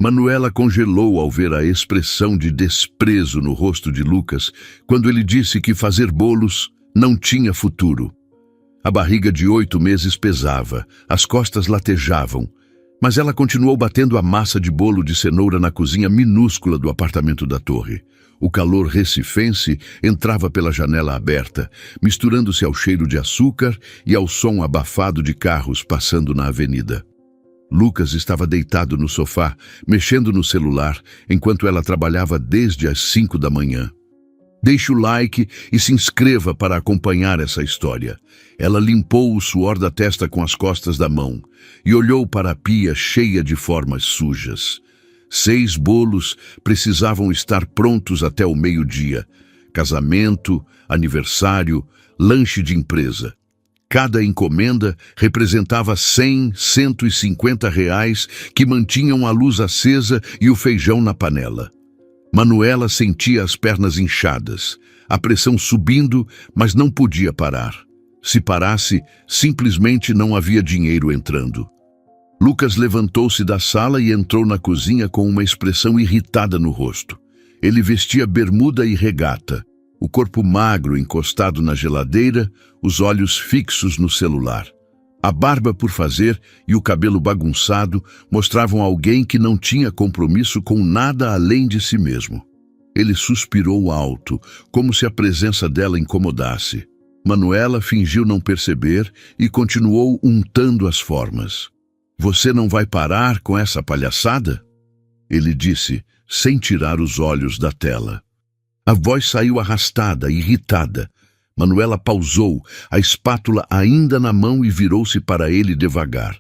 Manuela congelou ao ver a expressão de desprezo no rosto de Lucas quando ele disse que fazer bolos não tinha futuro. A barriga de 8 meses pesava, as costas latejavam, mas ela continuou batendo a massa de bolo de cenoura na cozinha minúscula do apartamento da torre. O calor recifense entrava pela janela aberta, misturando-se ao cheiro de açúcar e ao som abafado de carros passando na avenida. Lucas estava deitado no sofá, mexendo no celular, enquanto ela trabalhava desde as 5 da manhã. Deixe o like e se inscreva para acompanhar essa história. Ela limpou o suor da testa com as costas da mão e olhou para a pia cheia de formas sujas. 6 bolos precisavam estar prontos até o meio-dia. Casamento, aniversário, lanche de empresa. Cada encomenda representava 100, 150 reais que mantinham a luz acesa e o feijão na panela. Manuela sentia as pernas inchadas, a pressão subindo, mas não podia parar. Se parasse, simplesmente não havia dinheiro entrando. Lucas levantou-se da sala e entrou na cozinha com uma expressão irritada no rosto. Ele vestia bermuda e regata, o corpo magro encostado na geladeira, os olhos fixos no celular. A barba por fazer e o cabelo bagunçado mostravam alguém que não tinha compromisso com nada além de si mesmo. Ele suspirou alto, como se a presença dela incomodasse. Manuela fingiu não perceber e continuou untando as formas. "Você não vai parar com essa palhaçada?" Ele disse, sem tirar os olhos da tela. A voz saiu arrastada, irritada. Manuela pausou, a espátula ainda na mão, e virou-se para ele devagar.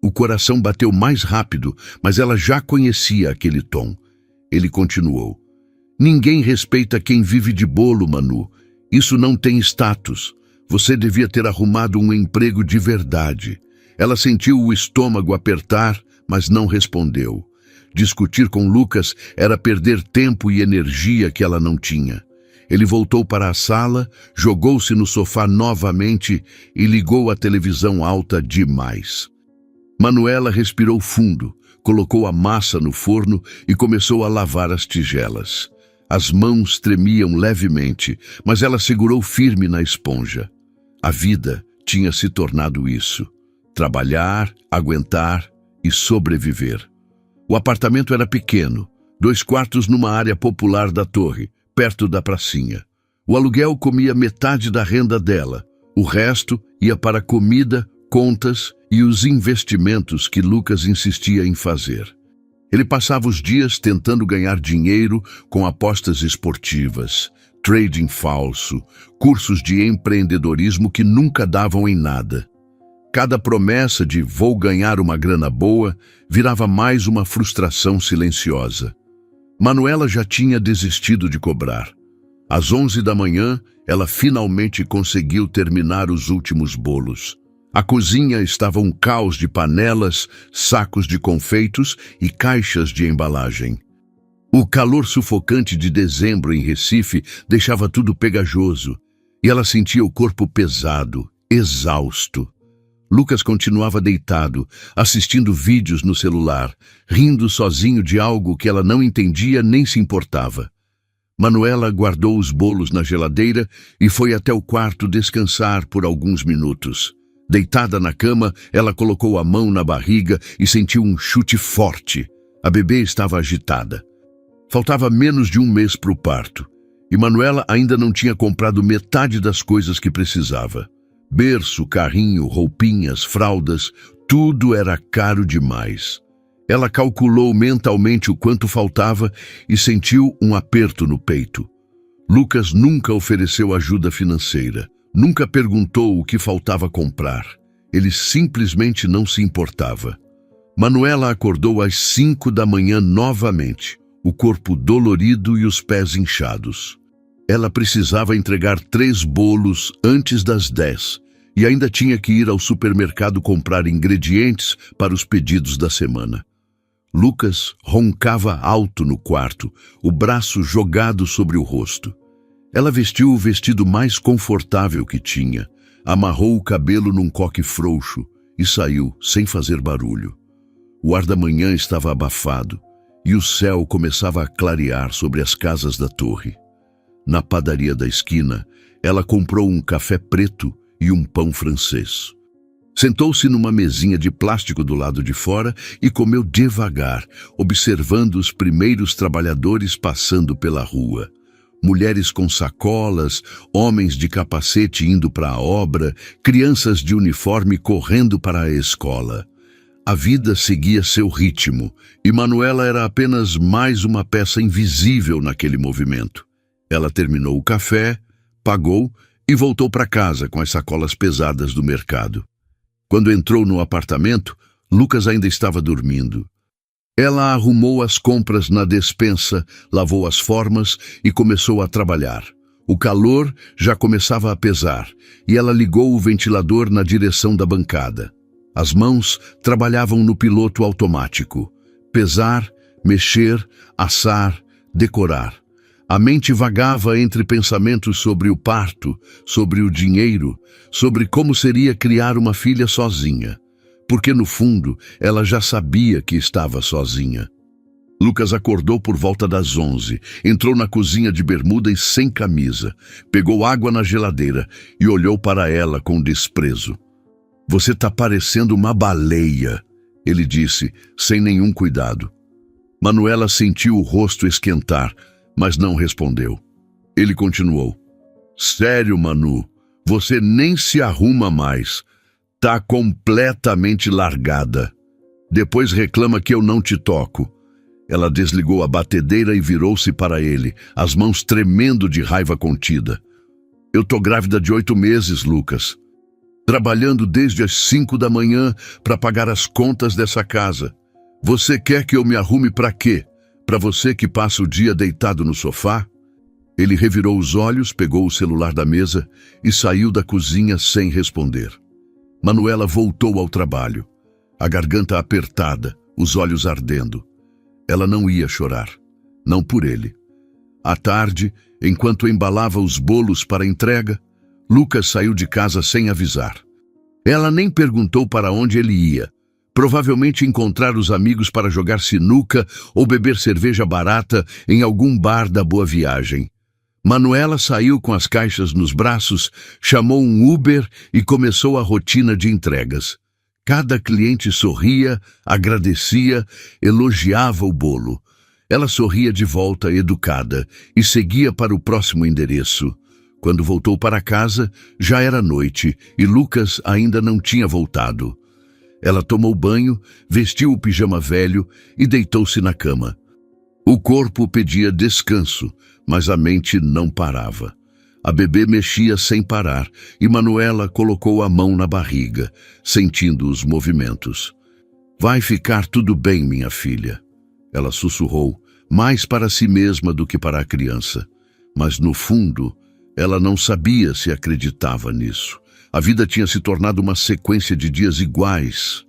O coração bateu mais rápido, mas ela já conhecia aquele tom. Ele continuou. "Ninguém respeita quem vive de bolo, Manu. Isso não tem status. Você devia ter arrumado um emprego de verdade." Ela sentiu o estômago apertar, mas não respondeu. Discutir com Lucas era perder tempo e energia que ela não tinha. Ele voltou para a sala, jogou-se no sofá novamente e ligou a televisão alta demais. Manuela respirou fundo, colocou a massa no forno e começou a lavar as tigelas. As mãos tremiam levemente, mas ela segurou firme na esponja. A vida tinha se tornado isso: trabalhar, aguentar e sobreviver. O apartamento era pequeno, 2 quartos numa área popular da torre, perto da pracinha. O aluguel comia metade da renda dela. O resto ia para comida, contas e os investimentos que Lucas insistia em fazer. Ele passava os dias tentando ganhar dinheiro com apostas esportivas, trading falso, cursos de empreendedorismo que nunca davam em nada. Cada promessa de "vou ganhar uma grana boa" virava mais uma frustração silenciosa. Manuela já tinha desistido de cobrar. Às 11 da manhã, ela finalmente conseguiu terminar os últimos bolos. A cozinha estava um caos de panelas, sacos de confeitos e caixas de embalagem. O calor sufocante de dezembro em Recife deixava tudo pegajoso, e ela sentia o corpo pesado, exausto. Lucas continuava deitado, assistindo vídeos no celular, rindo sozinho de algo que ela não entendia nem se importava. Manuela guardou os bolos na geladeira e foi até o quarto descansar por alguns minutos. Deitada na cama, ela colocou a mão na barriga e sentiu um chute forte. A bebê estava agitada. Faltava menos de 1 mês para o parto, e Manuela ainda não tinha comprado metade das coisas que precisava. Berço, carrinho, roupinhas, fraldas, tudo era caro demais. Ela calculou mentalmente o quanto faltava e sentiu um aperto no peito. Lucas nunca ofereceu ajuda financeira, nunca perguntou o que faltava comprar. Ele simplesmente não se importava. Manuela acordou às 5 da manhã novamente, o corpo dolorido e os pés inchados. Ela precisava entregar 3 bolos antes das 10 e ainda tinha que ir ao supermercado comprar ingredientes para os pedidos da semana. Lucas roncava alto no quarto, o braço jogado sobre o rosto. Ela vestiu o vestido mais confortável que tinha, amarrou o cabelo num coque frouxo e saiu sem fazer barulho. O ar da manhã estava abafado, e o céu começava a clarear sobre as casas da torre. Na padaria da esquina, ela comprou um café preto e um pão francês. Sentou-se numa mesinha de plástico do lado de fora e comeu devagar, observando os primeiros trabalhadores passando pela rua. Mulheres com sacolas, homens de capacete indo para a obra, crianças de uniforme correndo para a escola. A vida seguia seu ritmo, e Manuela era apenas mais uma peça invisível naquele movimento. Ela terminou o café, pagou e voltou para casa com as sacolas pesadas do mercado. Quando entrou no apartamento, Lucas ainda estava dormindo. Ela arrumou as compras na despensa, lavou as formas e começou a trabalhar. O calor já começava a pesar, e ela ligou o ventilador na direção da bancada. As mãos trabalhavam no piloto automático. Pesar, mexer, assar, decorar. A mente vagava entre pensamentos sobre o parto, sobre o dinheiro, sobre como seria criar uma filha sozinha. Porque, no fundo, ela já sabia que estava sozinha. Lucas acordou por volta das 11, entrou na cozinha de bermuda e sem camisa, pegou água na geladeira e olhou para ela com desprezo. "Você tá parecendo uma baleia", ele disse, sem nenhum cuidado. Manuela sentiu o rosto esquentar, mas não respondeu. Ele continuou. "Sério, Manu, você nem se arruma mais. Tá completamente largada. Depois reclama que eu não te toco." Ela desligou a batedeira e virou-se para ele, as mãos tremendo de raiva contida. "Eu tô grávida de 8 meses, Lucas. Trabalhando desde as 5 da manhã para pagar as contas dessa casa. Você quer que eu me arrume para quê? Para você que passa o dia deitado no sofá?" Ele revirou os olhos, pegou o celular da mesa e saiu da cozinha sem responder. Manuela voltou ao trabalho, a garganta apertada, os olhos ardendo. Ela não ia chorar, não por ele. À tarde, enquanto embalava os bolos para entrega, Lucas saiu de casa sem avisar. Ela nem perguntou para onde ele ia. Provavelmente encontrar os amigos para jogar sinuca ou beber cerveja barata em algum bar da Boa Viagem. Manuela saiu com as caixas nos braços, chamou um Uber e começou a rotina de entregas. Cada cliente sorria, agradecia, elogiava o bolo. Ela sorria de volta, educada, e seguia para o próximo endereço. Quando voltou para casa, já era noite e Lucas ainda não tinha voltado. Ela tomou banho, vestiu o pijama velho e deitou-se na cama. O corpo pedia descanso, mas a mente não parava. A bebê mexia sem parar e Manuela colocou a mão na barriga, sentindo os movimentos. "Vai ficar tudo bem, minha filha." Ela sussurrou, mais para si mesma do que para a criança. Mas, no fundo, ela não sabia se acreditava nisso. A vida tinha se tornado uma sequência de dias iguais,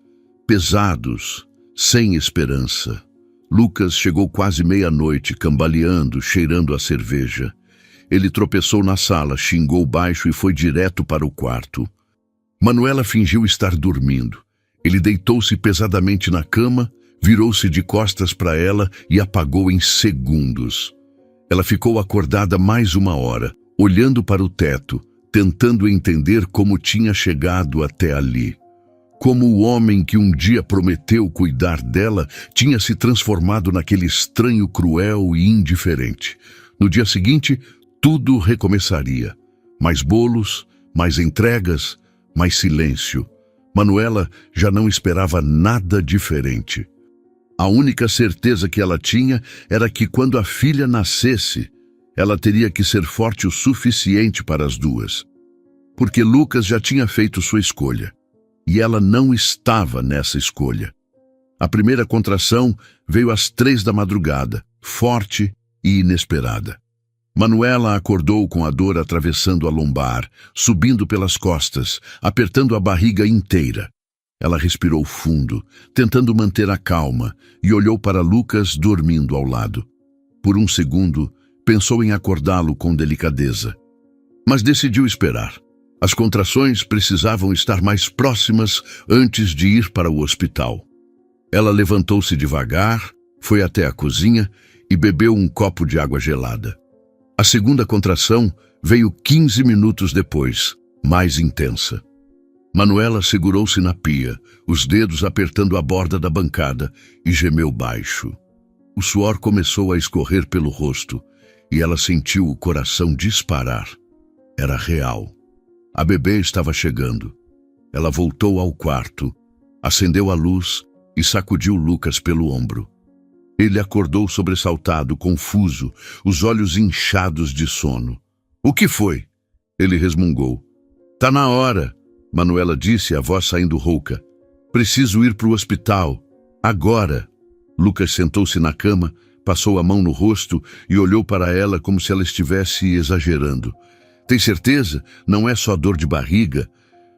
pesados, sem esperança. Lucas chegou quase meia-noite, cambaleando, cheirando a cerveja. Ele tropeçou na sala, xingou baixo e foi direto para o quarto. Manuela fingiu estar dormindo. Ele deitou-se pesadamente na cama, virou-se de costas para ela e apagou em segundos. Ela ficou acordada mais 1 hora, olhando para o teto, tentando entender como tinha chegado até ali. Como o homem que um dia prometeu cuidar dela tinha se transformado naquele estranho cruel e indiferente. No dia seguinte, tudo recomeçaria. Mais bolos, mais entregas, mais silêncio. Manuela já não esperava nada diferente. A única certeza que ela tinha era que quando a filha nascesse, ela teria que ser forte o suficiente para as duas. Porque Lucas já tinha feito sua escolha. E ela não estava nessa escolha. A primeira contração veio às 3 da madrugada, forte e inesperada. Manuela acordou com a dor atravessando a lombar, subindo pelas costas, apertando a barriga inteira. Ela respirou fundo, tentando manter a calma, e olhou para Lucas dormindo ao lado. Por um segundo, pensou em acordá-lo com delicadeza. Mas decidiu esperar. As contrações precisavam estar mais próximas antes de ir para o hospital. Ela levantou-se devagar, Foi até a cozinha e bebeu um copo de água gelada. A segunda contração veio 15 minutos depois, mais intensa. Manuela segurou-se na pia, os dedos apertando a borda da bancada, e gemeu baixo. O suor começou a escorrer pelo rosto, e ela sentiu o coração disparar. Era real. A bebê estava chegando. Ela voltou ao quarto, acendeu a luz e sacudiu Lucas pelo ombro. Ele acordou sobressaltado, confuso, os olhos inchados de sono. "O que foi?" Ele resmungou. "Tá na hora", Manuela disse, a voz saindo rouca. "Preciso ir para o hospital. Agora." Lucas sentou-se na cama, passou a mão no rosto e olhou para ela como se ela estivesse exagerando. "Tem certeza? Não é só dor de barriga?"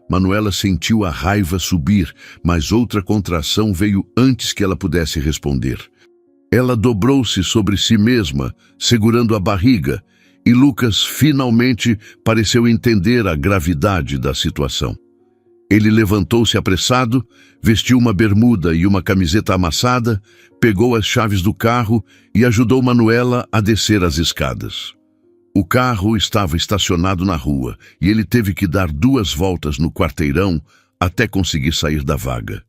Manuela sentiu a raiva subir, mas outra contração veio antes que ela pudesse responder. Ela dobrou-se sobre si mesma, segurando a barriga, e Lucas finalmente pareceu entender a gravidade da situação. Ele levantou-se apressado, vestiu uma bermuda e uma camiseta amassada, pegou as chaves do carro e ajudou Manuela a descer as escadas. O carro estava estacionado na rua e ele teve que dar 2 voltas no quarteirão até conseguir sair da vaga.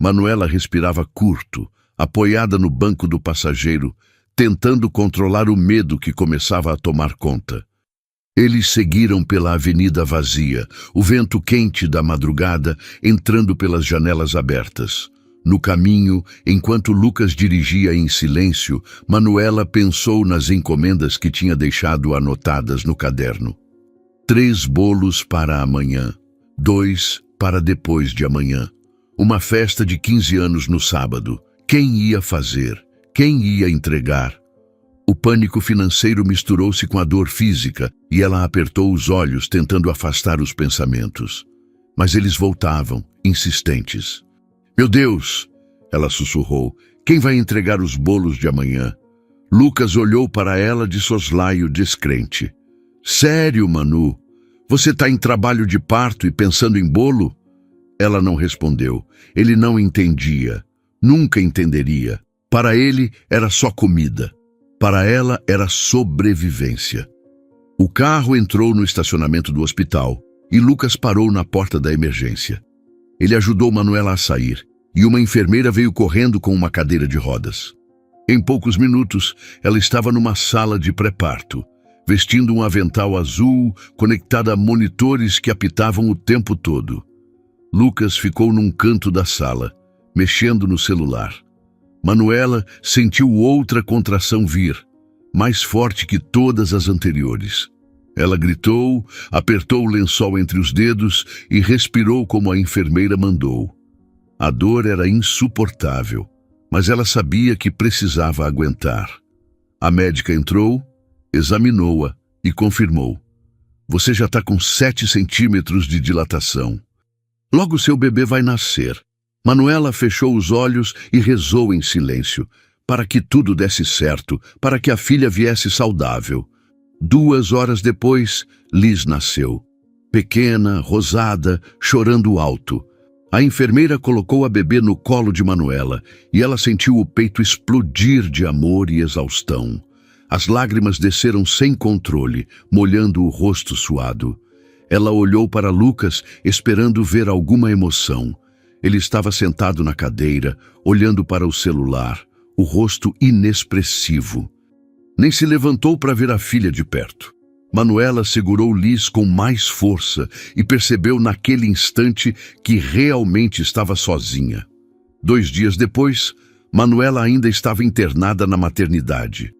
Manuela respirava curto, apoiada no banco do passageiro, tentando controlar o medo que começava a tomar conta. Eles seguiram pela avenida vazia, o vento quente da madrugada entrando pelas janelas abertas. No caminho, enquanto Lucas dirigia em silêncio, Manuela pensou nas encomendas que tinha deixado anotadas no caderno. 3 bolos para amanhã, 2 para depois de amanhã. Uma festa de 15 anos no sábado. Quem ia fazer? Quem ia entregar? O pânico financeiro misturou-se com a dor física e ela apertou os olhos tentando afastar os pensamentos. Mas eles voltavam, insistentes. "Meu Deus!" ela sussurrou. "Quem vai entregar os bolos de amanhã?" Lucas olhou para ela de soslaio descrente. "Sério, Manu? Você está em trabalho de parto e pensando em bolo?" Ela não respondeu. Ele não entendia. Nunca entenderia. Para ele era só comida. Para ela era sobrevivência. O carro entrou no estacionamento do hospital e Lucas parou na porta da emergência. Ele ajudou Manuela a sair e uma enfermeira veio correndo com uma cadeira de rodas. Em poucos minutos, ela estava numa sala de pré-parto, vestindo um avental azul conectada a monitores que apitavam o tempo todo. Lucas ficou num canto da sala, mexendo no celular. Manuela sentiu outra contração vir, mais forte que todas as anteriores. Ela gritou, apertou o lençol entre os dedos e respirou como a enfermeira mandou. A dor era insuportável, mas ela sabia que precisava aguentar. A médica entrou, examinou-a e confirmou. "Você já está com 7 centímetros de dilatação. Logo seu bebê vai nascer." Manuela fechou os olhos e rezou em silêncio, para que tudo desse certo, para que a filha viesse saudável. 2 horas depois, Liz nasceu. Pequena, rosada, chorando alto. A enfermeira colocou a bebê no colo de Manuela e ela sentiu o peito explodir de amor e exaustão. As lágrimas desceram sem controle, molhando o rosto suado. Ela olhou para Lucas, esperando ver alguma emoção. Ele estava sentado na cadeira, olhando para o celular, o rosto inexpressivo. Nem se levantou para ver a filha de perto. Manuela segurou Liz com mais força e percebeu naquele instante que realmente estava sozinha. 2 dias depois, Manuela ainda estava internada na maternidade.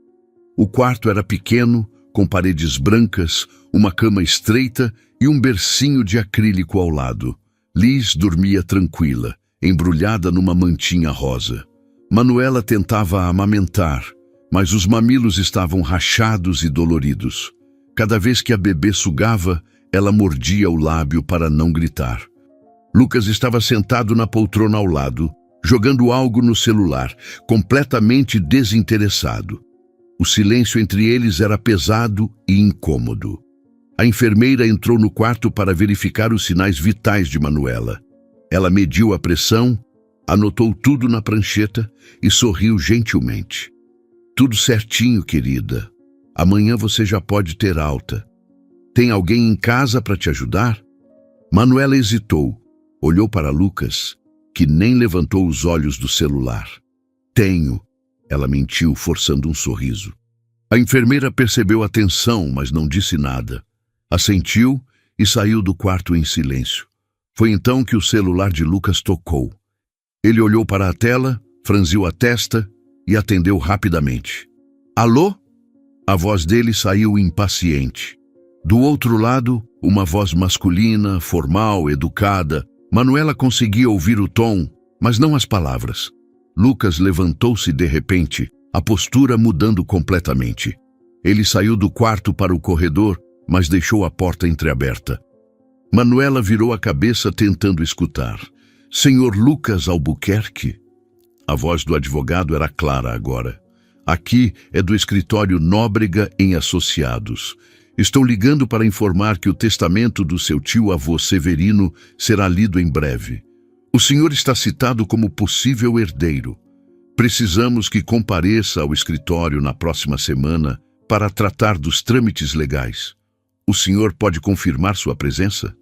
O quarto era pequeno, com paredes brancas, uma cama estreita e um bercinho de acrílico ao lado. Liz dormia tranquila, embrulhada numa mantinha rosa. Manuela tentava amamentar, mas os mamilos estavam rachados e doloridos. Cada vez que a bebê sugava, ela mordia o lábio para não gritar. Lucas estava sentado na poltrona ao lado, jogando algo no celular, completamente desinteressado. O silêncio entre eles era pesado e incômodo. A enfermeira entrou no quarto para verificar os sinais vitais de Manuela. Ela mediu a pressão, Anotou tudo na prancheta e sorriu gentilmente. Tudo certinho, querida. Amanhã você já pode ter alta. Tem alguém em casa para te ajudar? Manuela hesitou, olhou para Lucas, que nem levantou os olhos do celular. Tenho, ela mentiu, forçando um sorriso. A enfermeira percebeu a tensão, mas não disse nada. Assentiu e saiu do quarto em silêncio. Foi então que o celular de Lucas tocou. Ele olhou para a tela, franziu a testa e atendeu rapidamente. Alô? A voz dele saiu impaciente. Do outro lado, uma voz masculina, formal, educada. Manuela conseguia ouvir o tom, mas não as palavras. Lucas levantou-se de repente, a postura mudando completamente. Ele saiu do quarto para o corredor, mas deixou a porta entreaberta. Manuela virou a cabeça tentando escutar. Senhor Lucas Albuquerque? A voz do advogado era clara agora. Aqui é do escritório Nóbrega em Associados. Estou ligando para informar que o testamento do seu tio-avô Severino será lido em breve. O senhor está citado como possível herdeiro. Precisamos que compareça ao escritório na próxima semana para tratar dos trâmites legais. O senhor pode confirmar sua presença?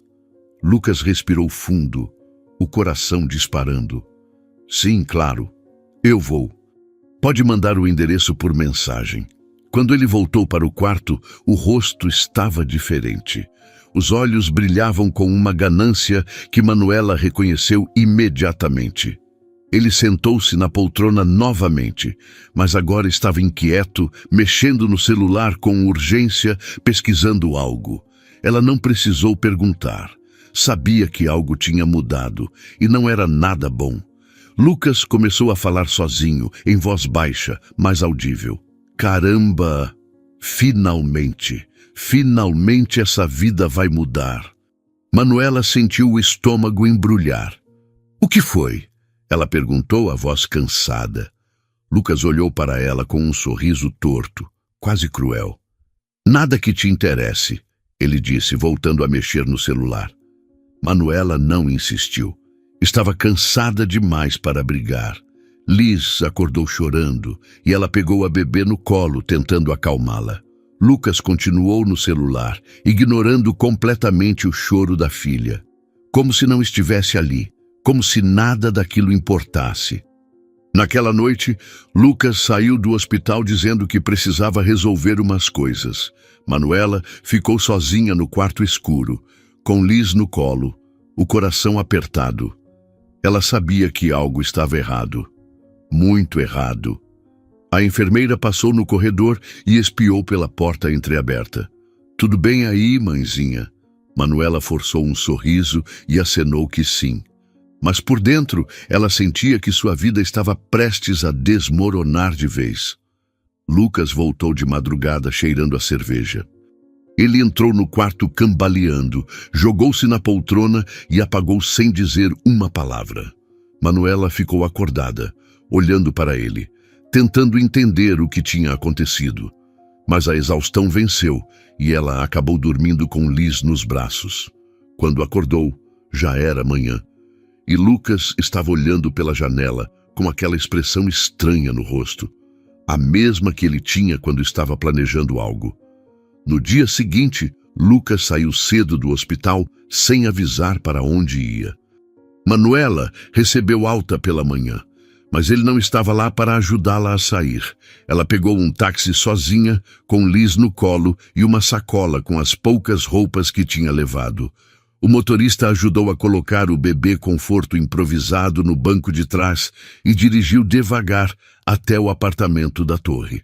Lucas respirou fundo, o coração disparando. Sim, claro. Eu vou. Pode mandar o endereço por mensagem. Quando ele voltou para o quarto, o rosto estava diferente. Os olhos brilhavam com uma ganância que Manuela reconheceu imediatamente. Ele sentou-se na poltrona novamente, mas agora estava inquieto, mexendo no celular com urgência, pesquisando algo. Ela não precisou perguntar. Sabia que algo tinha mudado, e não era nada bom. Lucas começou a falar sozinho, em voz baixa, mas audível. Caramba! Finalmente! Finalmente essa vida vai mudar. Manuela sentiu o estômago embrulhar. O que foi? Ela perguntou, a voz cansada. Lucas olhou para ela com um sorriso torto, quase cruel. Nada que te interesse, ele disse, voltando a mexer no celular. Manuela não insistiu. Estava cansada demais para brigar. Liz acordou chorando e ela pegou a bebê no colo, tentando acalmá-la. Lucas continuou no celular, ignorando completamente o choro da filha. Como se não estivesse ali, como se nada daquilo importasse. Naquela noite, Lucas saiu do hospital dizendo que precisava resolver umas coisas. Manuela ficou sozinha no quarto escuro, com Liz no colo, o coração apertado. Ela sabia que algo estava errado. Muito errado. A enfermeira passou no corredor e espiou pela porta entreaberta. Tudo bem aí, mãezinha? Manuela forçou um sorriso e acenou que sim. Mas por dentro, ela sentia que sua vida estava prestes a desmoronar de vez. Lucas voltou de madrugada cheirando a cerveja. Ele entrou no quarto cambaleando, jogou-se na poltrona e apagou sem dizer uma palavra. Manuela ficou acordada, olhando para ele, tentando entender o que tinha acontecido. Mas a exaustão venceu e ela acabou dormindo com Liz nos braços. Quando acordou, já era manhã. E Lucas estava olhando pela janela com aquela expressão estranha no rosto, a mesma que ele tinha quando estava planejando algo. No dia seguinte, Lucas saiu cedo do hospital sem avisar para onde ia. Manuela recebeu alta pela manhã, mas ele não estava lá para ajudá-la a sair. Ela pegou um táxi sozinha, com Liz no colo e uma sacola com as poucas roupas que tinha levado. O motorista ajudou a colocar o bebê conforto improvisado no banco de trás e dirigiu devagar até o apartamento da torre.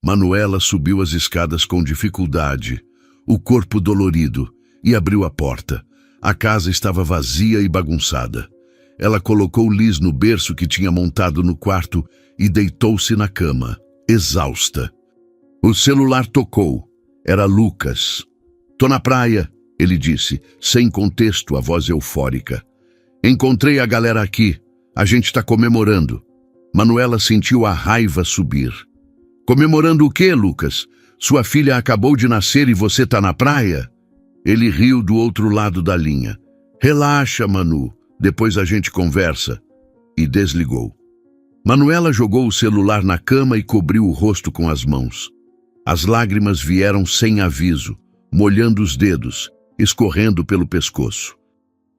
Manuela subiu as escadas com dificuldade, o corpo dolorido, e abriu a porta. A casa estava vazia e bagunçada. Ela colocou Liz no berço que tinha montado no quarto e deitou-se na cama, exausta. O celular tocou. Era Lucas. "Tô na praia", ele disse, sem contexto, a voz eufórica. "Encontrei a galera aqui. A gente está comemorando." Manuela sentiu a raiva subir. "Comemorando o quê, Lucas? Sua filha acabou de nascer e você tá na praia?" Ele riu do outro lado da linha. "Relaxa, Manu. Depois a gente conversa." e desligou. Manuela jogou o celular na cama e cobriu o rosto com as mãos. As lágrimas vieram sem aviso, molhando os dedos, escorrendo pelo pescoço.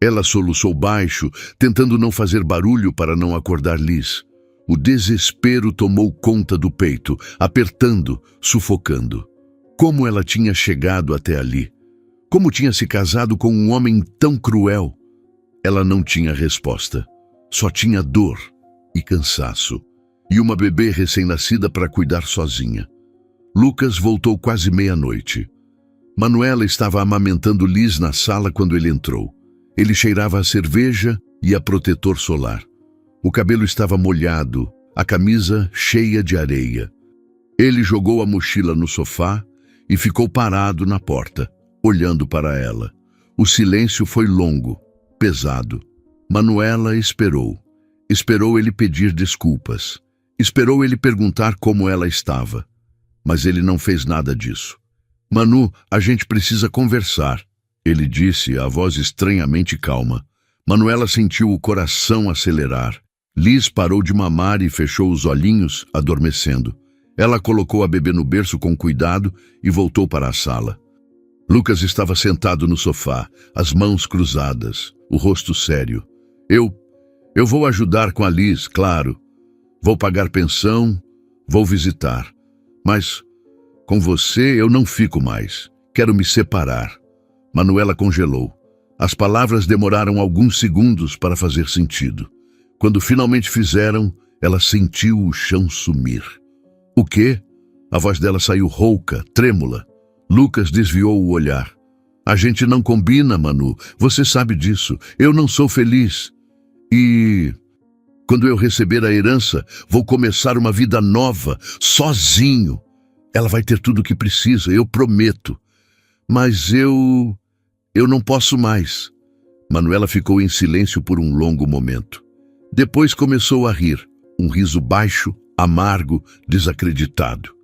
Ela soluçou baixo, tentando não fazer barulho para não acordar Liz. O desespero tomou conta do peito, apertando, sufocando. Como ela tinha chegado até ali? Como tinha se casado com um homem tão cruel? Ela não tinha resposta. Só tinha dor e cansaço. E uma bebê recém-nascida para cuidar sozinha. Lucas voltou quase meia-noite. Manuela estava amamentando Liz na sala quando ele entrou. Ele cheirava a cerveja e a protetor solar. O cabelo estava molhado, a camisa cheia de areia. Ele jogou a mochila no sofá e ficou parado na porta, olhando para ela. O silêncio foi longo, pesado. Manuela esperou. Esperou ele pedir desculpas. Esperou ele perguntar como ela estava. Mas ele não fez nada disso. Manu, a gente precisa conversar, ele disse, a voz estranhamente calma. Manuela sentiu o coração acelerar. Liz parou de mamar e fechou os olhinhos, adormecendo. Ela colocou a bebê no berço com cuidado e voltou para a sala. Lucas estava sentado no sofá, as mãos cruzadas, o rosto sério. Eu vou ajudar com a Liz, claro. Vou pagar pensão, vou visitar. Mas com você eu não fico mais. Quero me separar. Manuela congelou. As palavras demoraram alguns segundos para fazer sentido. Quando finalmente fizeram, ela sentiu o chão sumir. O quê? A voz dela saiu rouca, trêmula. Lucas desviou o olhar. A gente não combina, Manu. Você sabe disso. Eu não sou feliz. E quando eu receber a herança, vou começar uma vida nova, sozinho. Ela vai ter tudo o que precisa, eu prometo. Mas eu não posso mais. Manuela ficou em silêncio por um longo momento. Depois começou a rir, um riso baixo, amargo, desacreditado.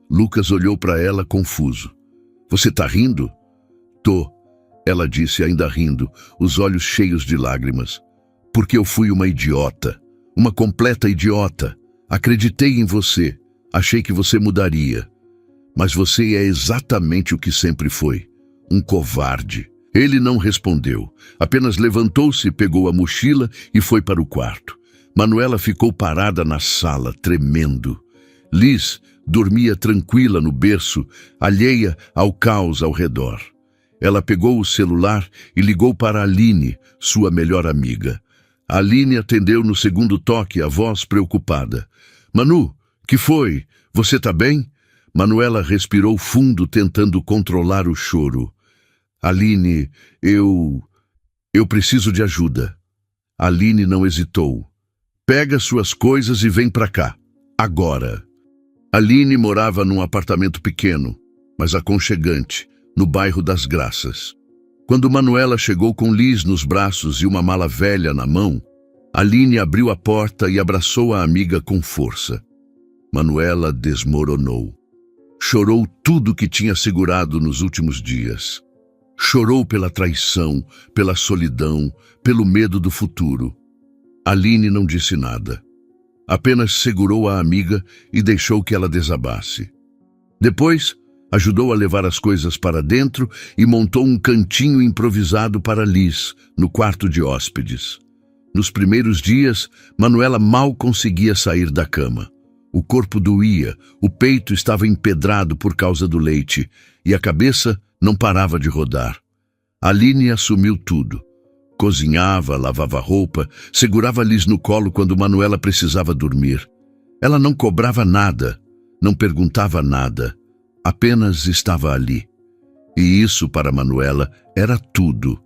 Lucas olhou para ela confuso. Você tá rindo? Tô, ela disse ainda rindo, os olhos cheios de lágrimas. Porque eu fui uma idiota, uma completa idiota. Acreditei em você, achei que você mudaria. Mas você é exatamente o que sempre foi, um covarde. Ele não respondeu, apenas levantou-se, pegou a mochila e foi para o quarto. Manuela ficou parada na sala, tremendo. Liz dormia tranquila no berço, alheia ao caos ao redor. Ela pegou o celular e ligou para Aline, sua melhor amiga. Aline atendeu no segundo toque, a voz preocupada. Manu, que foi? Você tá bem? Manuela respirou fundo, tentando controlar o choro. Aline, eu preciso de ajuda. Aline não hesitou. Pega suas coisas e vem pra cá. Agora. Aline morava num apartamento pequeno, mas aconchegante, no bairro das Graças. Quando Manuela chegou com Liz nos braços e uma mala velha na mão, Aline abriu a porta e abraçou a amiga com força. Manuela desmoronou. Chorou tudo que tinha segurado nos últimos dias. Chorou pela traição, pela solidão, pelo medo do futuro. Aline não disse nada. Apenas segurou a amiga e deixou que ela desabasse. Depois, ajudou a levar as coisas para dentro e montou um cantinho improvisado para Liz, no quarto de hóspedes. Nos primeiros dias, Manuela mal conseguia sair da cama. O corpo doía, o peito estava empedrado por causa do leite e a cabeça não parava de rodar. Aline assumiu tudo. Cozinhava, lavava roupa, segurava Liz no colo quando Manuela precisava dormir. Ela não cobrava nada, não perguntava nada, apenas estava ali. E isso, para Manuela, era tudo.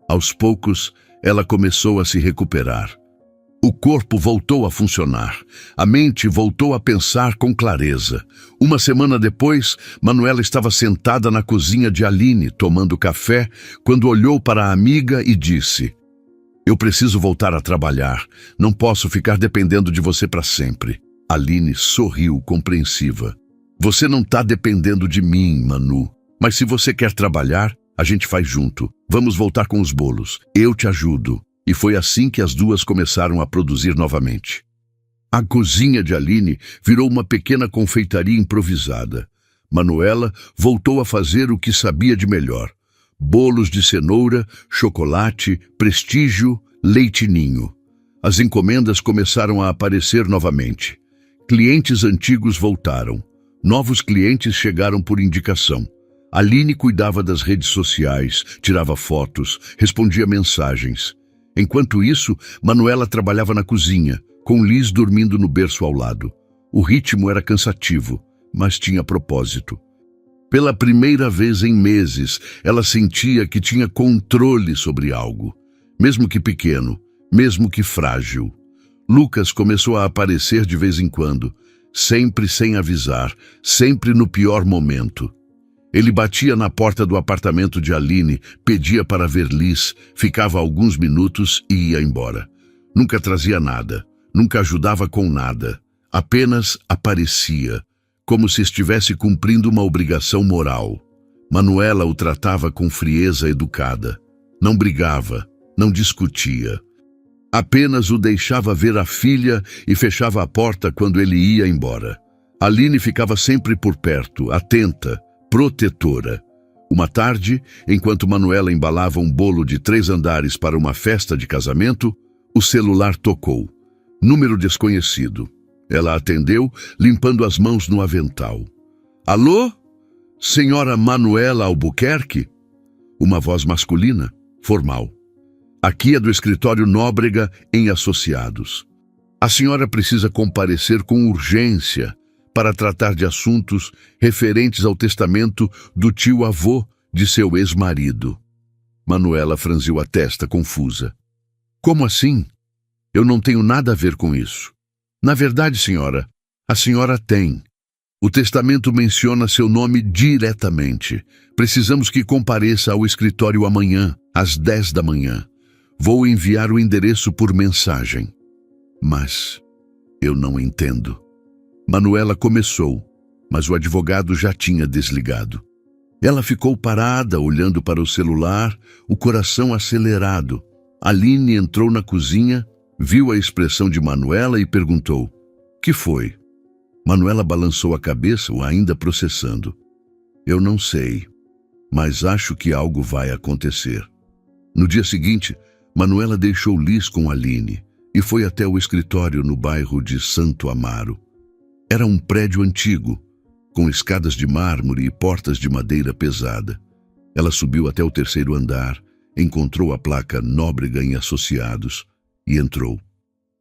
Aos poucos, ela começou a se recuperar. O corpo voltou a funcionar. A mente voltou a pensar com clareza. Uma semana depois, Manuela estava sentada na cozinha de Aline, tomando café, quando olhou para a amiga e disse: Eu preciso voltar a trabalhar. Não posso ficar dependendo de você para sempre. Aline sorriu, compreensiva. Você não está dependendo de mim, Manu. Mas se você quer trabalhar, a gente faz junto. Vamos voltar com os bolos. Eu te ajudo. e foi assim que as duas começaram a produzir novamente. A cozinha de Aline virou uma pequena confeitaria improvisada. Manuela voltou a fazer o que sabia de melhor: bolos de cenoura, chocolate, prestígio, leite ninho. As encomendas começaram a aparecer novamente. Clientes antigos voltaram. Novos clientes chegaram por indicação. Aline cuidava das redes sociais, tirava fotos, respondia mensagens. Enquanto isso, Manuela trabalhava na cozinha, com Liz dormindo no berço ao lado. O ritmo era cansativo, mas tinha propósito. Pela primeira vez em meses, ela sentia que tinha controle sobre algo, mesmo que pequeno, mesmo que frágil. Lucas começou a aparecer de vez em quando, sempre sem avisar, sempre no pior momento. Ele batia na porta do apartamento de Aline, pedia para ver Liz, ficava alguns minutos e ia embora. Nunca trazia nada, nunca ajudava com nada, apenas aparecia, como se estivesse cumprindo uma obrigação moral. Manuela o tratava com frieza educada. Não brigava, não discutia. Apenas o deixava ver a filha e fechava a porta quando ele ia embora. Aline ficava sempre por perto, atenta, protetora. Uma tarde, enquanto Manuela embalava um bolo de 3 andares para uma festa de casamento, o celular tocou. Número desconhecido. Ela atendeu, limpando as mãos no avental. Alô? Senhora Manuela Albuquerque? Uma voz masculina, formal. Aqui é do escritório Nóbrega em Associados. A senhora precisa comparecer com urgência para tratar de assuntos referentes ao testamento do tio-avô de seu ex-marido. Manuela franziu a testa, confusa. Como assim? Eu não tenho nada a ver com isso. Na verdade, senhora, a senhora tem. O testamento menciona seu nome diretamente. Precisamos que compareça ao escritório amanhã, às 10 da manhã. Vou enviar o endereço por mensagem. Mas eu não entendo. Manuela começou, mas o advogado já tinha desligado. Ela ficou parada, olhando para o celular, o coração acelerado. Aline entrou na cozinha, viu a expressão de Manuela e perguntou: "Que foi?" Manuela balançou a cabeça, ainda processando. "Eu não sei, mas acho que algo vai acontecer." No dia seguinte, Manuela deixou Liz com Aline e foi até o escritório no bairro de Santo Amaro. Era um prédio antigo, com escadas de mármore e portas de madeira pesada. Ela subiu até o 3º andar, encontrou a placa Nóbrega em Associados e entrou.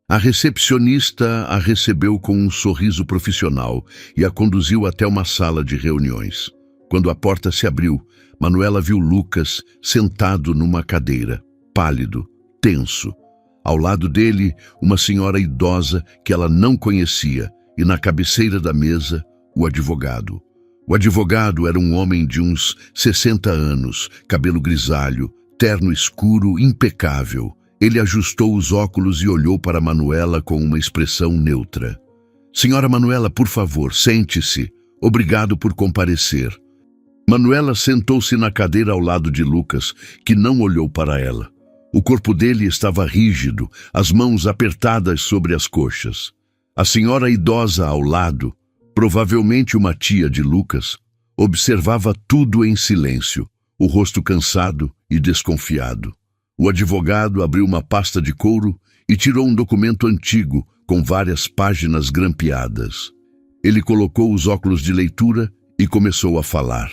A recepcionista a recebeu com um sorriso profissional e a conduziu até uma sala de reuniões. Quando a porta se abriu, Manuela viu Lucas sentado numa cadeira, pálido, tenso. Ao lado dele, uma senhora idosa que ela não conhecia, e na cabeceira da mesa, o advogado. O advogado era um homem de uns 60 anos, cabelo grisalho, terno escuro, impecável. Ele ajustou os óculos e olhou para Manuela com uma expressão neutra. "Senhora Manuela, por favor, sente-se. Obrigado por comparecer." Manuela sentou-se na cadeira ao lado de Lucas, que não olhou para ela. O corpo dele estava rígido, as mãos apertadas sobre as coxas. A senhora idosa ao lado, provavelmente uma tia de Lucas, observava tudo em silêncio, o rosto cansado e desconfiado. O advogado abriu uma pasta de couro e tirou um documento antigo com várias páginas grampeadas. Ele colocou os óculos de leitura e começou a falar,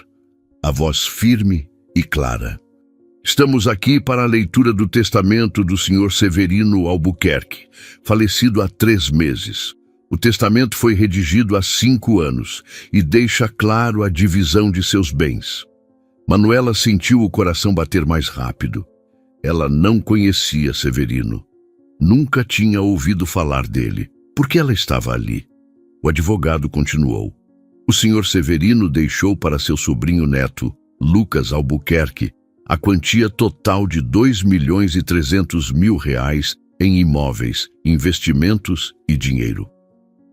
a voz firme e clara. "Estamos aqui para a leitura do testamento do Sr. Severino Albuquerque, falecido há 3 meses. O testamento foi redigido há 5 anos e deixa claro a divisão de seus bens." Manuela sentiu o coração bater mais rápido. Ela não conhecia Severino. Nunca tinha ouvido falar dele. Por que ela estava ali? O advogado continuou. "O Sr. Severino deixou para seu sobrinho neto, Lucas Albuquerque, a quantia total de R$2.300.000 em imóveis, investimentos e dinheiro."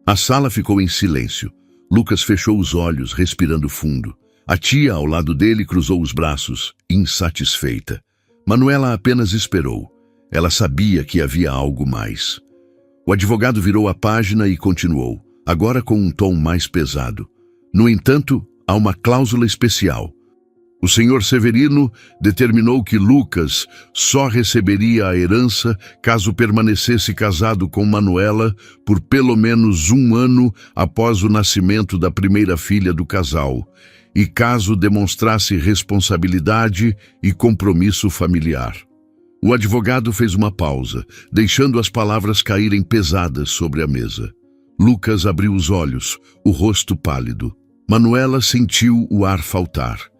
A sala ficou em silêncio. Lucas fechou os olhos, respirando fundo. A tia, ao lado dele, cruzou os braços, insatisfeita. Manuela apenas esperou. Ela sabia que havia algo mais. O advogado virou a página e continuou, agora com um tom mais pesado. No entanto, há uma cláusula especial. O senhor Severino determinou que Lucas só receberia a herança caso permanecesse casado com Manuela por pelo menos 1 ano após o nascimento da primeira filha do casal, e caso demonstrasse responsabilidade e compromisso familiar. O advogado fez uma pausa, deixando as palavras caírem pesadas sobre a mesa. Lucas abriu os olhos, o rosto pálido. Manuela sentiu o ar faltar.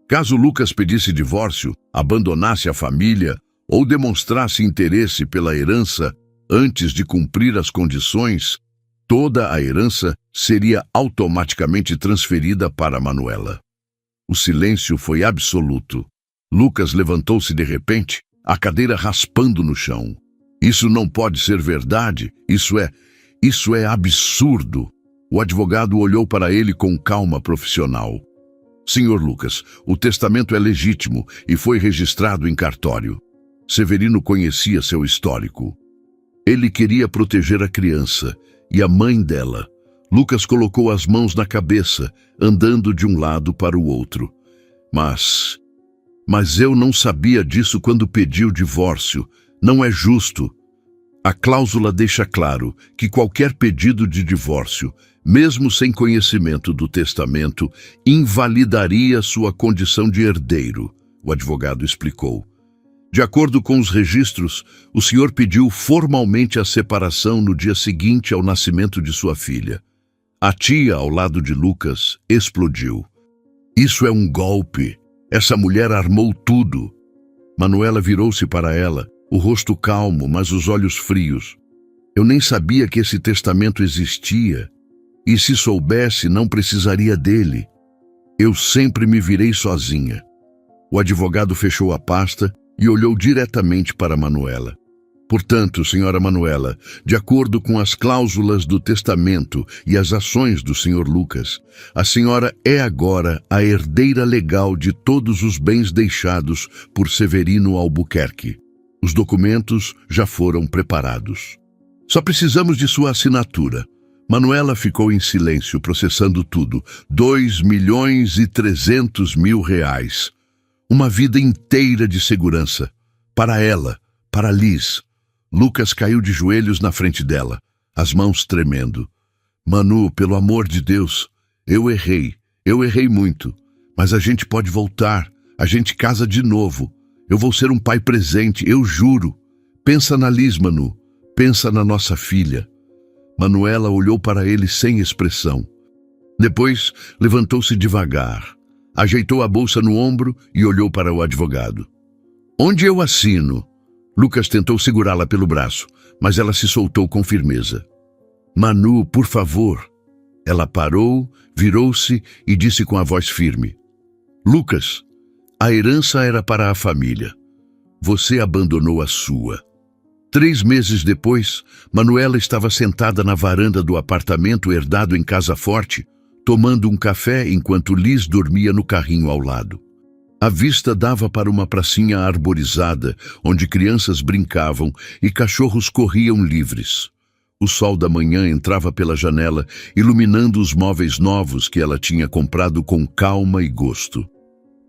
Caso Lucas pedisse divórcio, abandonasse a família ou demonstrasse interesse pela herança antes de cumprir as condições, toda a herança seria automaticamente transferida para Manuela. O silêncio foi absoluto. Lucas levantou-se de repente, a cadeira raspando no chão. Isso não pode ser verdade, isso é absurdo. O advogado olhou para ele com calma profissional. Senhor Lucas, o testamento é legítimo e foi registrado em cartório. Severino conhecia seu histórico. Ele queria proteger a criança e a mãe dela. Lucas colocou as mãos na cabeça, andando de um lado para o outro. Mas eu não sabia disso quando pedi o divórcio. Não é justo. A cláusula deixa claro que qualquer pedido de divórcio, mesmo sem conhecimento do testamento, invalidaria sua condição de herdeiro, o advogado explicou. De acordo com os registros, o senhor pediu formalmente a separação no dia seguinte ao nascimento de sua filha. A tia, ao lado de Lucas, explodiu. Isso é um golpe. Essa mulher armou tudo. Manuela virou-se para ela, o rosto calmo, mas os olhos frios. Eu nem sabia que esse testamento existia. E se soubesse, não precisaria dele. Eu sempre me virei sozinha. O advogado fechou a pasta e olhou diretamente para Manuela. Portanto, senhora Manuela, de acordo com as cláusulas do testamento e as ações do senhor Lucas, a senhora é agora a herdeira legal de todos os bens deixados por Severino Albuquerque. Os documentos já foram preparados. Só precisamos de sua assinatura. Manuela ficou em silêncio, processando tudo. 2.300.000 reais. Uma vida inteira de segurança. Para ela, para Liz. Lucas caiu de joelhos na frente dela, as mãos tremendo. Manu, pelo amor de Deus, eu errei muito. Mas a gente pode voltar, a gente casa de novo. Eu vou ser um pai presente, eu juro. Pensa na Liz, Manu. Pensa na nossa filha. Manuela olhou para ele sem expressão. Depois, levantou-se devagar, ajeitou a bolsa no ombro e olhou para o advogado. Onde eu assino? Lucas tentou segurá-la pelo braço, mas ela se soltou com firmeza. Manu, por favor. Ela parou, virou-se e disse com a voz firme. Lucas, a herança era para a família. Você abandonou a sua. 3 meses depois, Manuela estava sentada na varanda do apartamento herdado em Casa Forte, tomando um café enquanto Liz dormia no carrinho ao lado. A vista dava para uma pracinha arborizada, onde crianças brincavam e cachorros corriam livres. O sol da manhã entrava pela janela, iluminando os móveis novos que ela tinha comprado com calma e gosto.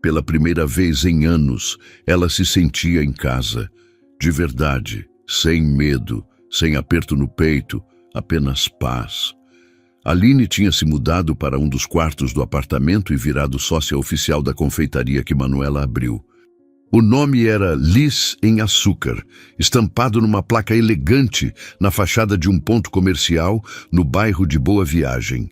Pela primeira vez em anos, ela se sentia em casa, de verdade, sem medo, sem aperto no peito, apenas paz. Aline tinha se mudado para um dos quartos do apartamento e virado sócia oficial da confeitaria que Manuela abriu. O nome era Liz em Açúcar, estampado numa placa elegante na fachada de um ponto comercial no bairro de Boa Viagem.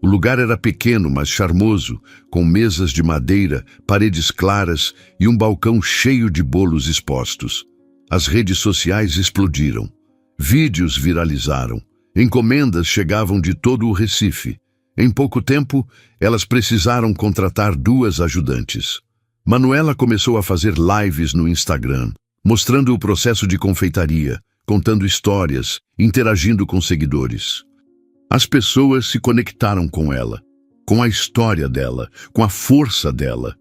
O lugar era pequeno, mas charmoso, com mesas de madeira, paredes claras e um balcão cheio de bolos expostos. As redes sociais explodiram. Vídeos viralizaram. Encomendas chegavam de todo o Recife. Em pouco tempo, elas precisaram contratar 2 ajudantes. Manuela começou a fazer lives no Instagram, mostrando o processo de confeitaria, contando histórias, interagindo com seguidores. As pessoas se conectaram com ela, com a história dela, com a força dela.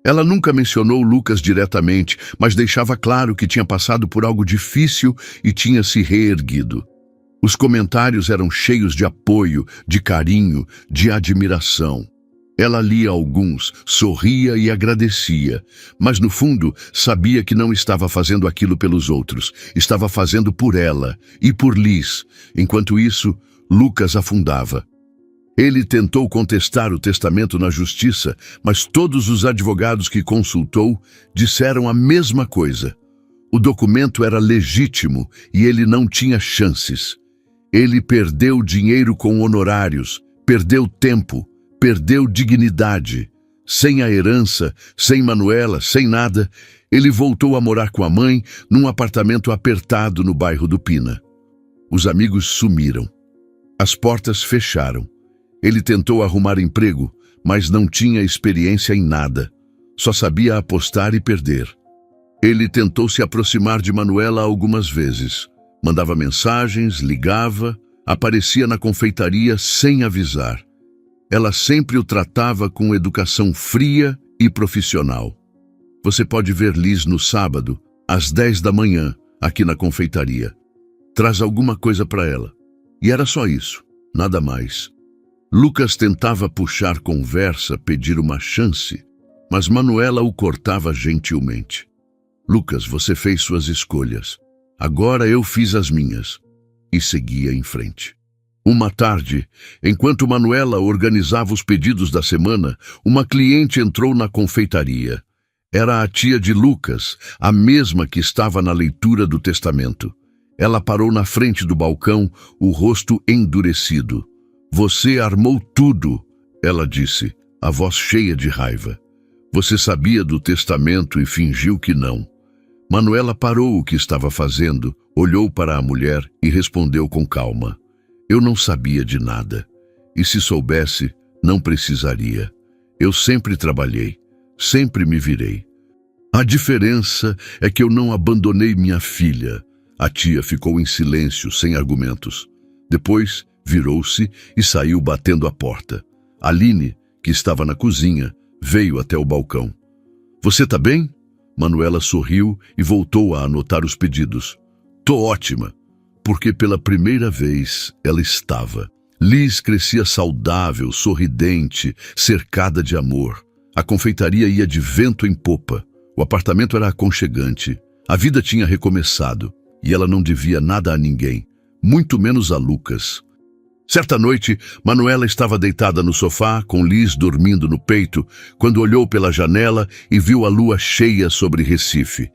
Ela nunca mencionou Lucas diretamente, mas deixava claro que tinha passado por algo difícil e tinha se reerguido. Os comentários eram cheios de apoio, de carinho, de admiração. Ela lia alguns, sorria e agradecia, mas no fundo sabia que não estava fazendo aquilo pelos outros, estava fazendo por ela e por Liz. Enquanto isso, Lucas afundava. Ele tentou contestar o testamento na justiça, mas todos os advogados que consultou disseram a mesma coisa. O documento era legítimo e ele não tinha chances. Ele perdeu dinheiro com honorários, perdeu tempo, perdeu dignidade. Sem a herança, sem Manuela, sem nada, ele voltou a morar com a mãe num apartamento apertado no bairro do Pina. Os amigos sumiram. As portas fecharam. Ele tentou arrumar emprego, mas não tinha experiência em nada. Só sabia apostar e perder. Ele tentou se aproximar de Manuela algumas vezes. Mandava mensagens, ligava, aparecia na confeitaria sem avisar. Ela sempre o tratava com educação fria e profissional. Você pode ver Liz no sábado, às 10 da manhã, aqui na confeitaria. Traz alguma coisa para ela. E era só isso, nada mais. Lucas tentava puxar conversa, pedir uma chance, mas Manuela o cortava gentilmente. Lucas, você fez suas escolhas. Agora eu fiz as minhas. E seguia em frente. Uma tarde, enquanto Manuela organizava os pedidos da semana, uma cliente entrou na confeitaria. Era a tia de Lucas, a mesma que estava na leitura do testamento. Ela parou na frente do balcão, o rosto endurecido. Você armou tudo, ela disse, a voz cheia de raiva. Você sabia do testamento e fingiu que não. Manuela parou o que estava fazendo, olhou para a mulher e respondeu com calma. Eu não sabia de nada. E se soubesse, não precisaria. Eu sempre trabalhei, sempre me virei. A diferença é que eu não abandonei minha filha. A tia ficou em silêncio, sem argumentos. Depois, virou-se e saiu batendo a porta. Aline, que estava na cozinha, veio até o balcão. Você tá bem? Manuela sorriu e voltou a anotar os pedidos. Tô ótima, porque pela primeira vez ela estava. Liz crescia saudável, sorridente, cercada de amor. A confeitaria ia de vento em popa. O apartamento era aconchegante. A vida tinha recomeçado e ela não devia nada a ninguém, muito menos a Lucas. Certa noite, Manuela estava deitada no sofá, com Liz dormindo no peito, quando olhou pela janela e viu a lua cheia sobre Recife.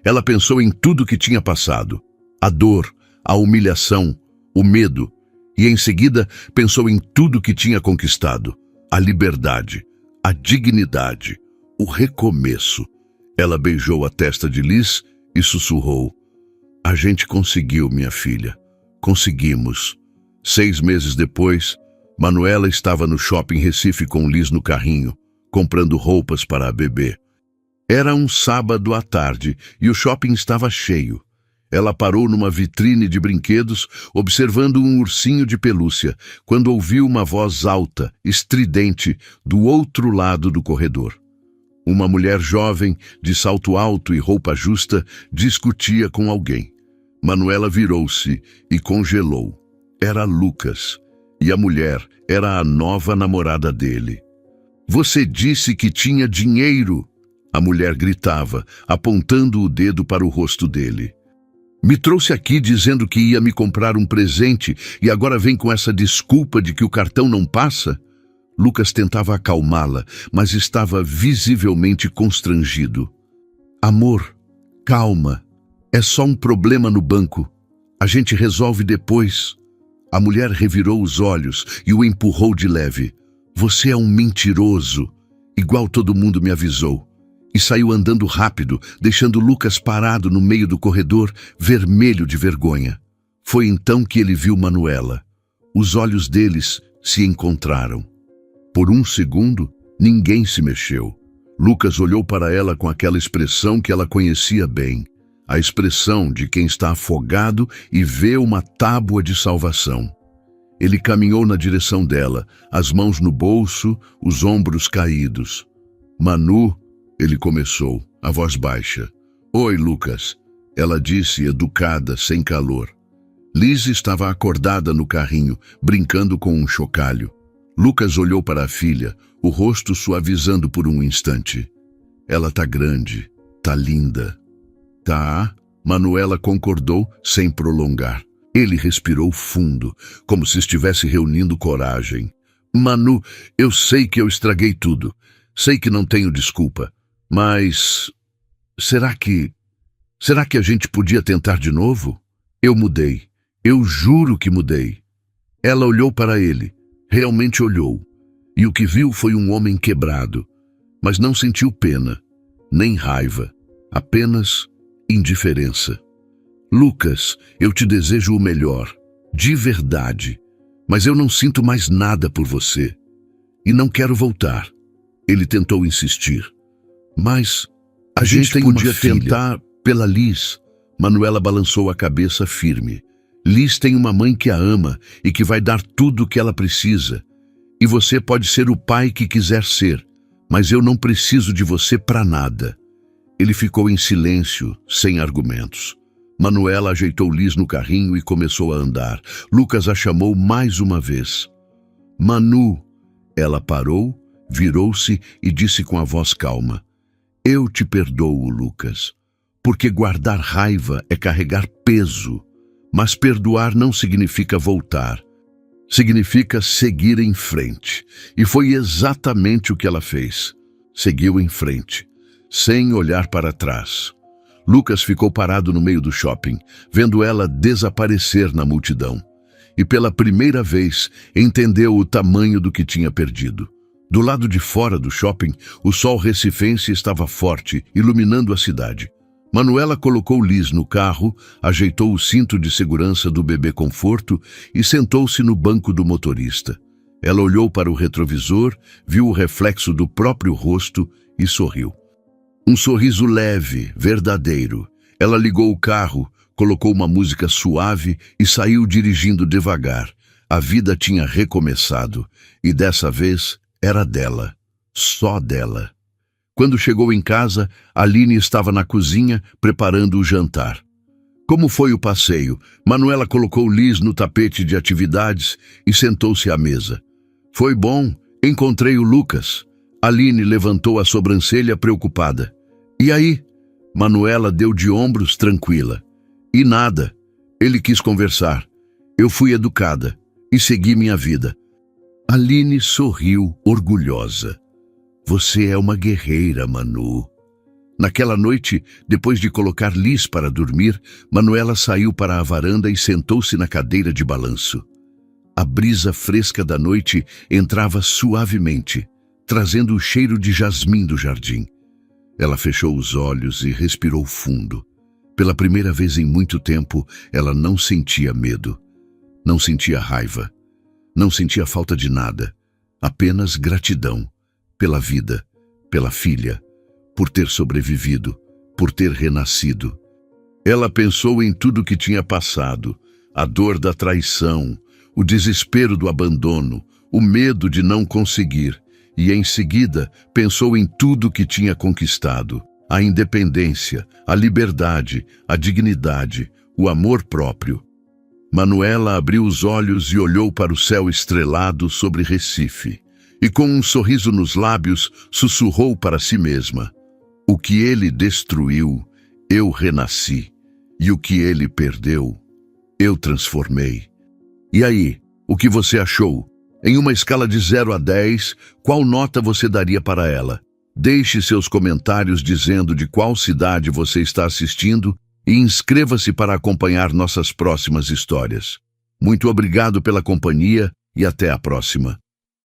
Ela pensou em tudo que tinha passado. A dor, a humilhação, o medo. E em seguida pensou em tudo que tinha conquistado. A liberdade, a dignidade, o recomeço. Ela beijou a testa de Liz e sussurrou. A gente conseguiu, minha filha. Conseguimos. 6 meses depois, Manuela estava no shopping Recife com Liz no carrinho, comprando roupas para a bebê. Era um sábado à tarde e o shopping estava cheio. Ela parou numa vitrine de brinquedos, observando um ursinho de pelúcia, quando ouviu uma voz alta, estridente, do outro lado do corredor. Uma mulher jovem, de salto alto e roupa justa, discutia com alguém. Manuela virou-se e congelou. Era Lucas, e a mulher era a nova namorada dele. Você disse que tinha dinheiro, a mulher gritava, apontando o dedo para o rosto dele. Me trouxe aqui dizendo que ia me comprar um presente e agora vem com essa desculpa de que o cartão não passa? Lucas tentava acalmá-la, mas estava visivelmente constrangido. Amor, calma, é só um problema no banco. A gente resolve depois. A mulher revirou os olhos e o empurrou de leve. Você é um mentiroso, igual todo mundo me avisou. E saiu andando rápido, deixando Lucas parado no meio do corredor, vermelho de vergonha. Foi então que ele viu Manuela. Os olhos deles se encontraram. Por um segundo, ninguém se mexeu. Lucas olhou para ela com aquela expressão que ela conhecia bem. A expressão de quem está afogado e vê uma tábua de salvação. Ele caminhou na direção dela, as mãos no bolso, os ombros caídos. Manu, Ele começou, a voz baixa. Oi, Lucas. Ela disse, educada, sem calor. Liz estava acordada no carrinho, brincando com um chocalho. Lucas olhou para a filha, o rosto suavizando por um instante. Ela tá grande, tá linda. Tá, Manuela concordou sem prolongar. Ele respirou fundo, como se estivesse reunindo coragem. Manu, eu sei que eu estraguei tudo. Sei que não tenho desculpa. Mas será que a gente podia tentar de novo? Eu mudei. Eu juro que mudei. Ela olhou para ele. Realmente olhou. E o que viu foi um homem quebrado. Mas não sentiu pena, nem raiva. Apenas indiferença. Lucas, eu te desejo o melhor. De verdade. Mas eu não sinto mais nada por você. E não quero voltar. Ele tentou insistir. Mas a gente podia tentar pela Liz. Manuela balançou a cabeça firme. Liz tem uma mãe que a ama e que vai dar tudo o que ela precisa. E você pode ser o pai que quiser ser, mas eu não preciso de você para nada. Ele ficou em silêncio, sem argumentos. Manuela ajeitou Liz no carrinho e começou a andar. Lucas a chamou mais uma vez. Manu. Ela parou, virou-se e disse com a voz calma. Eu te perdoo, Lucas, porque guardar raiva é carregar peso, mas perdoar não significa voltar. Significa seguir em frente. E foi exatamente o que ela fez. Seguiu em frente, sem olhar para trás. Lucas ficou parado no meio do shopping, vendo ela desaparecer na multidão. E pela primeira vez entendeu o tamanho do que tinha perdido. Do lado de fora do shopping, o sol recifense estava forte, iluminando a cidade. Manuela colocou Liz no carro, ajeitou o cinto de segurança do bebê conforto e sentou-se no banco do motorista. Ela olhou para o retrovisor, viu o reflexo do próprio rosto e sorriu. Um sorriso leve, verdadeiro. Ela ligou o carro, colocou uma música suave e saiu dirigindo devagar. A vida tinha recomeçado e dessa vez era dela, só dela. Quando chegou em casa, Aline estava na cozinha preparando o jantar. Como foi o passeio? Manuela colocou Liz no tapete de atividades e sentou-se à mesa. Foi bom, encontrei o Lucas. Aline levantou a sobrancelha preocupada. E aí? Manuela deu de ombros tranquila. E nada. Ele quis conversar. Eu fui educada e segui minha vida. Aline sorriu, orgulhosa. Você é uma guerreira, Manu. Naquela noite, depois de colocar Liz para dormir, Manuela saiu para a varanda e sentou-se na cadeira de balanço. A brisa fresca da noite entrava suavemente, trazendo o cheiro de jasmim do jardim. Ela fechou os olhos e respirou fundo. Pela primeira vez em muito tempo, ela não sentia medo, não sentia raiva. Não sentia falta de nada, apenas gratidão pela vida, pela filha, por ter sobrevivido, por ter renascido. Ela pensou em tudo que tinha passado, a dor da traição, o desespero do abandono, o medo de não conseguir, e em seguida pensou em tudo que tinha conquistado, a independência, a liberdade, a dignidade, o amor próprio. Manuela abriu os olhos e olhou para o céu estrelado sobre Recife, e com um sorriso nos lábios sussurrou para si mesma: o que ele destruiu, eu renasci, e o que ele perdeu, eu transformei. E aí, o que você achou? Em uma escala de 0 a 10, qual nota você daria para ela? Deixe seus comentários dizendo de qual cidade você está assistindo e inscreva-se para acompanhar nossas próximas histórias. Muito obrigado pela companhia e até a próxima.